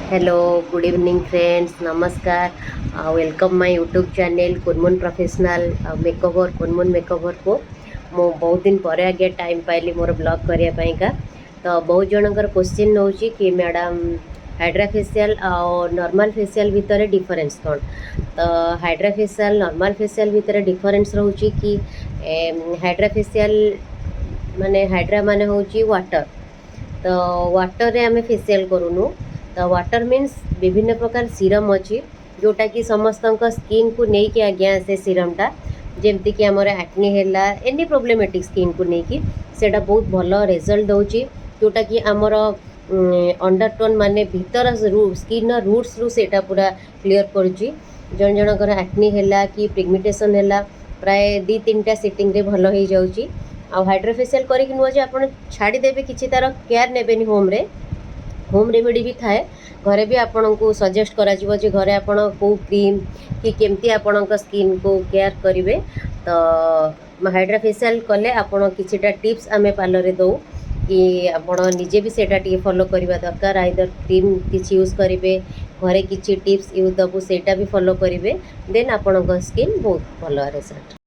Hello good evening friends नमस्कार welcome my YouTube channel Kunmun professional makeover Kunmun makeover को मु बहुत दिन पर आगे टाइम पाइली मोर ब्लॉग करने का। तो बहुत जनकर क्वेश्चन नौ कि मैडम हाइड्रा फेशियल और नॉर्मल फेशियल भितर डिफरेंस कौन। तो हाइड्रा फेशियल नॉर्मल फेशियल भितर डिफरेंस रोचे कि हाइड्रा फेशियल माने हाइड्रा माने होची वाटर। तो वाटर रे आमे फेशियल करूनु। तो वाटर मीन्स विभिन्न प्रकार सीरम अच्छी जोटा कि समस्त स्किन को लेकिन आज्ञा से सीरमटा जमती कि आमर एक्ने है एनी प्रोब्लेमेटिक स्किन को लेकिन सेटा बहुत भल रिजल्ट दौची जोटा कि आमर अंडरटोन माने भीतर स्किन रूट्स रु सेटा पूरा क्लीयर करुच्ची। जन जनकर एक्ने है कि पिगमेंटेशन है प्राय 2-3टा सिटिंग रे भल हो जाउची। आ हाइड्रा फेशियल करिक नुआ जे आपण छाड़ीदेवे किसी तार केयर नेबेनी होम रेमेडी भी थाए घरे भी आपण को सजेस्ट करा जिवो जे घरे आपण को क्रीम कि केमती आपण स्किन को केयर करेंगे। तो हाइड्रा फेशियल कले आपण किछिटा टिप्स आमे पार्लर रे दो कि आपण निजे भी सेटा टी फॉलो करबा दरकार। आइदर क्रीम किछि यूज करेंगे घरे किछि टिप्स यूज दबु सेटा भी फॉलो करेंगे देन आपण स्किन बहुत भल रिजल्ट।